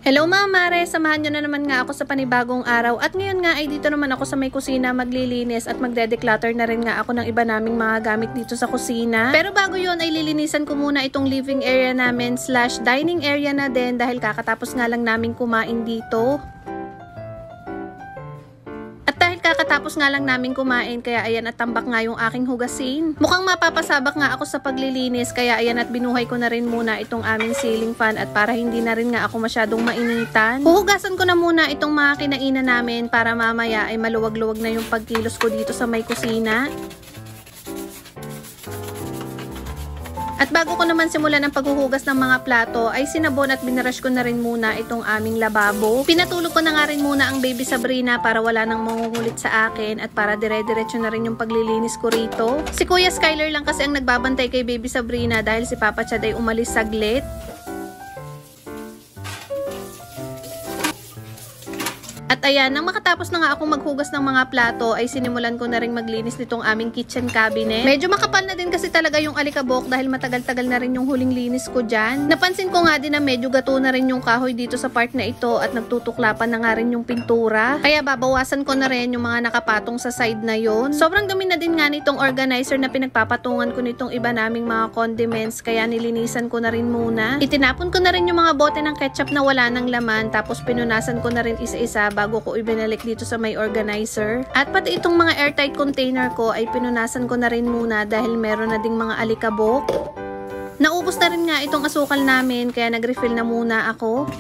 Hello mga mare! Samahan nyo na naman nga ako sa panibagong araw at ngayon nga ay dito naman ako sa may kusina maglilinis at magde-declutter na rin nga ako ng iba naming mga gamit dito sa kusina. Pero bago yun ay lilinisan ko muna itong living area namin / dining area na din dahil kakatapos nga lang namin kumain dito. Kakatapos nga lang namin kumain kaya ayan at tambak nga yung aking hugasin. Mukhang mapapasabak nga ako sa paglilinis kaya ayan at binuhay ko na rin muna itong aming ceiling fan at para hindi na rin nga ako masyadong mainitan. Huhugasan ko na muna itong mga kinainan namin para mamaya ay maluwag-luwag na yung pagkilos ko dito sa may kusina. At bago ko naman simulan ang paghuhugas ng mga plato ay sinabon at binrush ko na rin muna itong aming lababo. Pinatulog ko na nga rin muna ang baby Sabrina para wala nang mangungulit sa akin at para dire-diretso na rin yung paglilinis ko rito. Si Kuya Skyler lang kasi ang nagbabantay kay baby Sabrina dahil si Papa Chad ay umalis saglit. At ayan, nang makatapos na nga akong maghugas ng mga plato ay sinimulan ko na rin maglinis nitong aming kitchen cabinet. Medyo makapal na din kasi talaga yung alikabok dahil matagal-tagal na rin yung huling linis ko dyan. Napansin ko nga din na medyo gato na rin yung kahoy dito sa part na ito at nagtutuklapan na nga rin yung pintura. Kaya babawasan ko na rin yung mga nakapatong sa side na yon. Sobrang dumi na din nga nitong organizer na pinagpapatungan ko nitong iba naming mga condiments kaya nilinisan ko na rin muna. Itinapon ko na rin yung mga bote ng ketchup na wala ng laman tapos pinunasan ko na rin isa-isa bago ko ibinalik dito sa may organizer. At pati itong mga airtight container ko ay pinunasan ko na rin muna dahil meron na ding mga alikabok. Naubos na rin nga itong asukal namin kaya nag-refill na muna ako.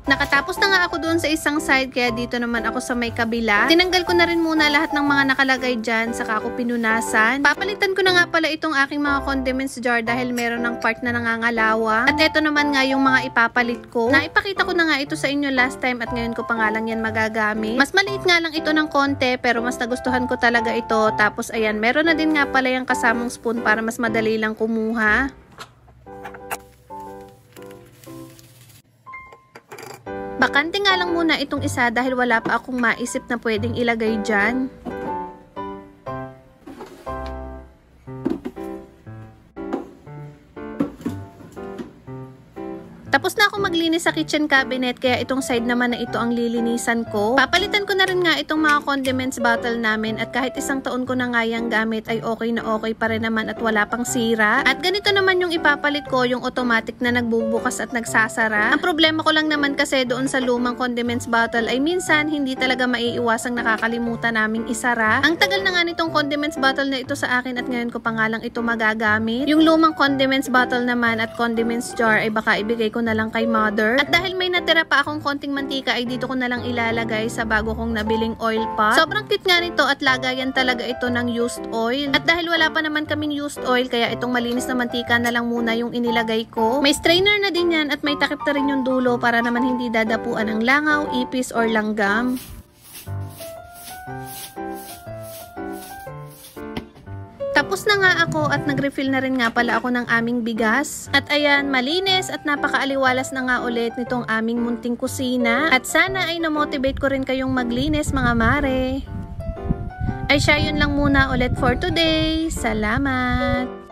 Nakatapos na nga ako doon sa isang side kaya dito naman ako sa may kabila. Tinanggal ko na rin muna lahat ng mga nakalagay dyan saka ako pinunasan. Papalitan ko na nga pala itong aking mga condiments jar dahil meron ng part na nangangalawa. At eto naman nga yung mga ipapalit ko. Naipakita ko na nga ito sa inyo last time at ngayon ko pa nga lang yan magagamit. Mas maliit nga lang ito ng konti pero mas nagustuhan ko talaga ito. Tapos ayan, meron na din nga pala yung kasamang spoon para mas madali lang kumuha. Bakante nga lang muna itong isa dahil wala pa akong maisip na pwedeng ilagay dyan. Tapos na ako maglinis sa kitchen cabinet kaya itong side naman na ito ang lilinisan ko. Papalitan ko na rin nga itong mga condiments bottle namin at kahit isang taon ko na nga yung gamit ay okay na okay pa rin naman at wala pang sira. At ganito naman yung ipapalit ko, yung automatic na nagbubukas at nagsasara. Ang problema ko lang naman kasi doon sa lumang condiments bottle ay minsan hindi talaga maiiwasang nakakalimutan naming isara. Ang tagal na nga nitong condiments bottle na ito sa akin at ngayon ko pa nga lang ito magagamit. Yung lumang condiments bottle naman at condiments jar ay baka ibigay ko na lang kay mother. At dahil may natira pa akong konting mantika ay dito ko na lang ilalagay sa bago kong nabiling oil pot. Sobrang cute nga nito at lagayan talaga ito ng used oil. At dahil wala pa naman kaming used oil kaya itong malinis na mantika na lang muna yung inilagay ko. May strainer na din yan at may takip na rin yung dulo para naman hindi dadapuan ng langaw, ipis or langgam. Tapos na nga ako at nag-refill na rin nga pala ako ng aming bigas. At ayan, malinis at napakaaliwalas na nga ulit nitong aming munting kusina. At sana ay na-motivate ko rin kayong maglinis mga mare. Ay siya, yun lang muna ulit for today. Salamat!